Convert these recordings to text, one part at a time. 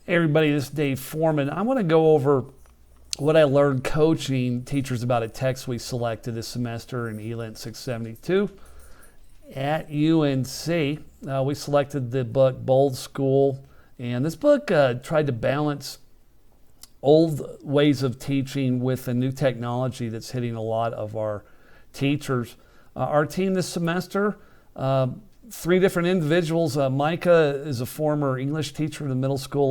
Hey everybody, this is Dave Fourman. I want to go over what I learned coaching teachers about a text we selected this semester in ELINT 672 at UNC. We selected the book Bold School, and this book tried to balance old ways of teaching with the new technology that's hitting a lot of our teachers. Our team this semester, three different individuals. Micah is a former English teacher at the middle school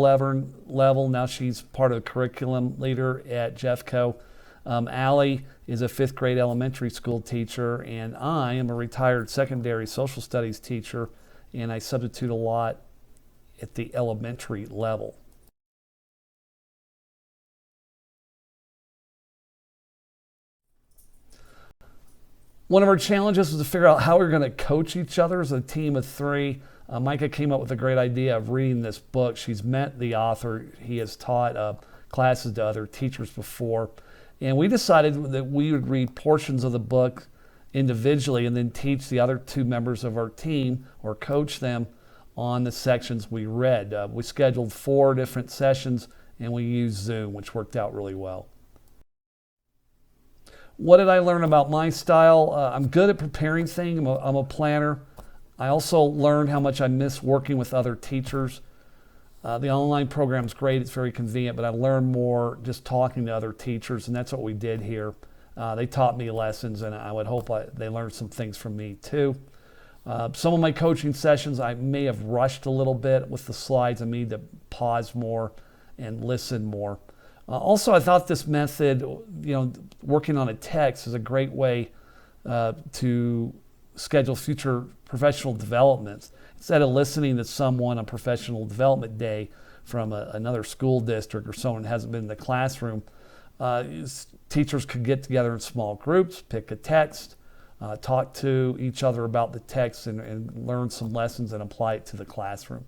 level. Now she's part of the curriculum leader at Jeffco. Allie is a fifth grade elementary school teacher, and I am a retired secondary social studies teacher, and I substitute a lot at the elementary level. One of our challenges was to figure out how we were going to coach each other as a team of three. Micah came up with a great idea of reading this book. She's met the author. He has taught classes to other teachers before. And we decided that we would read portions of the book individually and then teach the other two members of our team or coach them on the sections we read. We scheduled 4 different sessions and we used Zoom, which worked out really well. What did I learn about my style? I'm good at preparing things. I'm a planner. I also learned how much I miss working with other teachers. The online program is great. It's very convenient, but I learned more just talking to other teachers, and that's what we did here. They taught me lessons, and I would hope they learned some things from me too. Some of my coaching sessions, I may have rushed a little bit with the slides. I need to pause more and listen more. Also, I thought this method, working on a text is a great way to schedule future professional developments. Instead of listening to someone on professional development day from another school district or someone who hasn't been in the classroom, teachers could get together in small groups, pick a text, talk to each other about the text and learn some lessons and apply it to the classroom.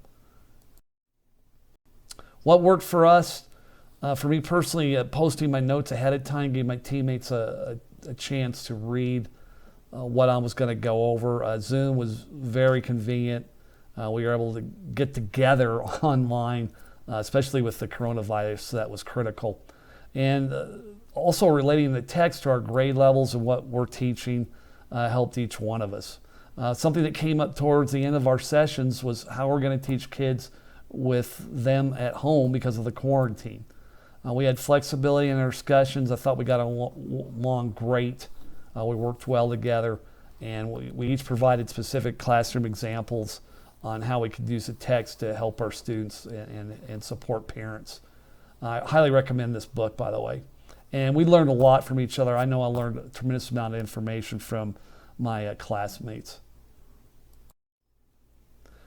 What worked for us? For me personally, posting my notes ahead of time gave my teammates a chance to read what I was going to go over. Zoom was very convenient. We were able to get together online, especially with the coronavirus, so that was critical. And also relating the text to our grade levels and what we're teaching helped each one of us. Something that came up towards the end of our sessions was how we're going to teach kids with them at home because of the quarantine. We had flexibility in our discussions. I thought we got along great. We worked well together, and we each provided specific classroom examples on how we could use the text to help our students and support parents. I highly recommend this book, by the way. And we learned a lot from each other. I know I learned a tremendous amount of information from my classmates.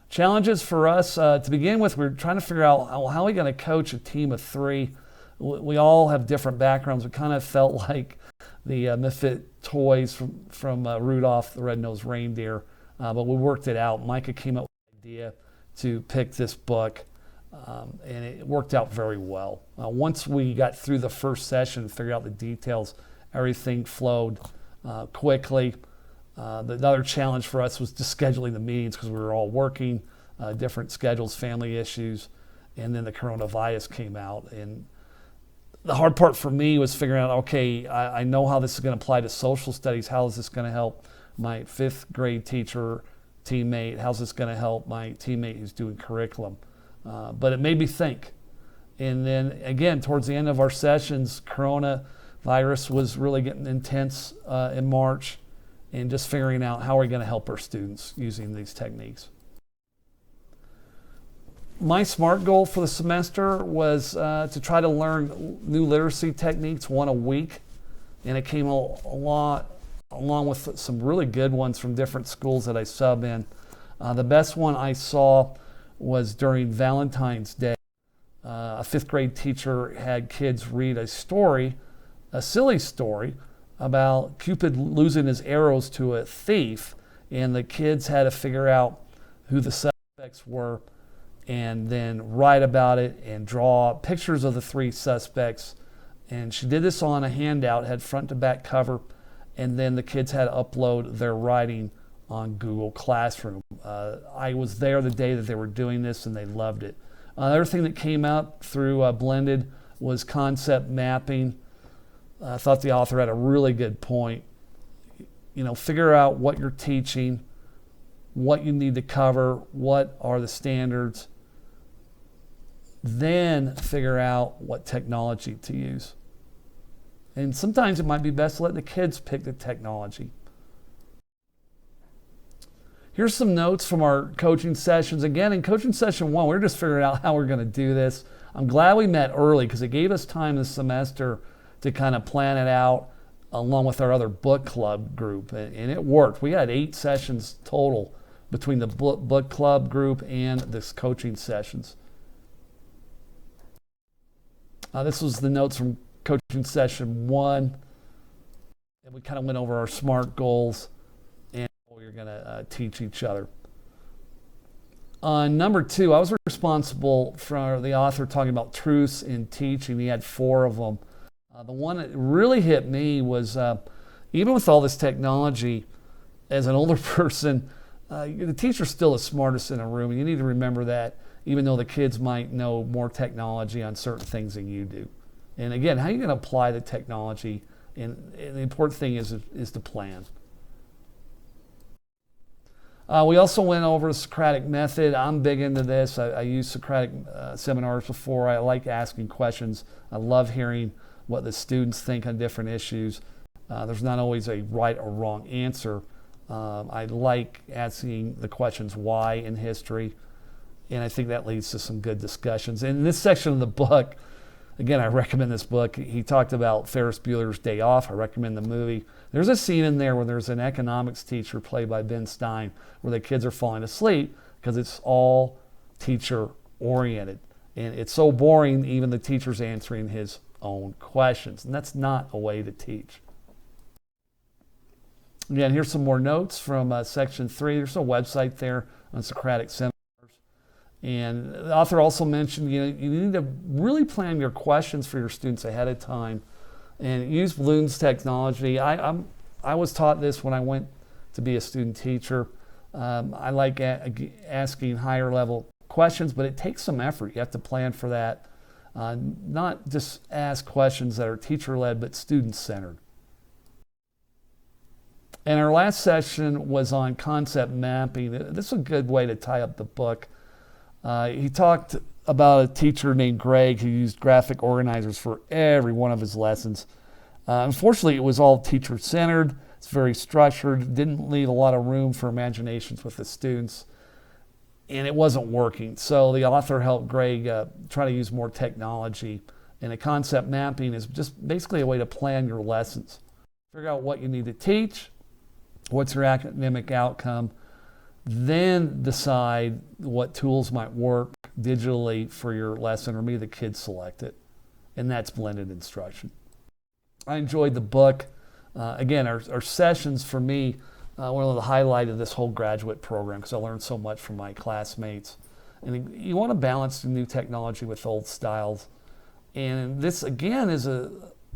Challenges for us, to begin with, we're trying to figure out how are we going to coach a team of 3. We all have different backgrounds. We kind of felt like the misfit toys from Rudolph the Red-Nosed Reindeer, but we worked it out. Micah came up with the idea to pick this book, and it worked out very well. Once we got through the first session and figured out the details, everything flowed quickly. The other challenge for us was just scheduling the meetings because we were all working, different schedules, family issues, and then the coronavirus came out. And the hard part for me was figuring out, okay, I know how this is going to apply to social studies. How is this going to help my 5th grade teacher teammate? How's this going to help my teammate who's doing curriculum? But it made me think. And then again, towards the end of our sessions, coronavirus was really getting intense in March, and just figuring out how we're going to help our students using these techniques. My SMART goal for the semester was to try to learn new literacy techniques, 1 a week, and it came along with some really good ones from different schools that I sub in. The best one I saw was during Valentine's Day. A 5th grade teacher had kids read a silly story, about Cupid losing his arrows to a thief, and the kids had to figure out who the suspects were and then write about it and draw pictures of the 3 suspects. And she did this on a handout, had front to back cover, and then the kids had to upload their writing on Google Classroom. I was there the day that they were doing this, and they loved it. Another thing that came out through blended was concept mapping. I thought the author had a really good point. Figure out what you're teaching, what you need to cover, what are the standards, then figure out what technology to use. And sometimes it might be best to let the kids pick the technology. Here's some notes from our coaching sessions. Again, in coaching session 1, we were just figuring out how we're going to do this. I'm glad we met early because it gave us time this semester to kind of plan it out along with our other book club group. And it worked. We had 8 sessions total between the book club group and this coaching sessions. This was the notes from coaching session 1. And we kind of went over our SMART goals and how we were going to teach each other. On number 2, I was responsible for the author talking about truths in teaching. He had 4 of them. The one that really hit me was even with all this technology, as an older person, the teacher's still the smartest in a room. And you need to remember that, even though the kids might know more technology on certain things than you do. And again, how are you going to apply the technology? And the important thing is to plan. We also went over the Socratic method. I'm big into this. I used Socratic seminars before. I like asking questions. I love hearing what the students think on different issues. There's not always a right or wrong answer. I like asking the questions why in history, and I think that leads to some good discussions. In this section of the book, again, I recommend this book. He talked about Ferris Bueller's Day Off. I recommend the movie. There's a scene in there where there's an economics teacher played by Ben Stein where the kids are falling asleep because it's all teacher oriented. And it's so boring, even the teacher's answering his own questions. And that's not a way to teach. Again, here's some more notes from section 3. There's a website there on Socratic seminars. And the author also mentioned you need to really plan your questions for your students ahead of time and use Bloom's technology. I was taught this when I went to be a student teacher. I like asking higher level questions, but it takes some effort. You have to plan for that. Not just ask questions that are teacher-led, but student-centered. And our last session was on concept mapping. This is a good way to tie up the book. He talked about a teacher named Greg who used graphic organizers for every one of his lessons. Unfortunately, it was all teacher-centered. It's very structured, didn't leave a lot of room for imaginations with the students, and it wasn't working. So the author helped Greg try to use more technology. And a concept mapping is just basically a way to plan your lessons. Figure out what you need to teach, what's your academic outcome, then decide what tools might work digitally for your lesson, or maybe the kids select it. And that's blended instruction. I enjoyed the book. Again, our sessions for me, one of the highlight of this whole graduate program because I learned so much from my classmates. And you want to balance the new technology with old styles. And this, again, is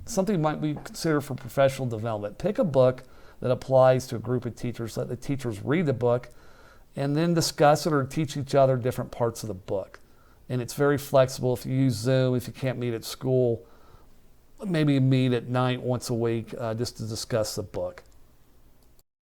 something might be considered for professional development. Pick a book that applies to a group of teachers. Let the teachers read the book and then discuss it or teach each other different parts of the book. And it's very flexible. If you use Zoom, if you can't meet at school, maybe meet at night once a week just to discuss the book.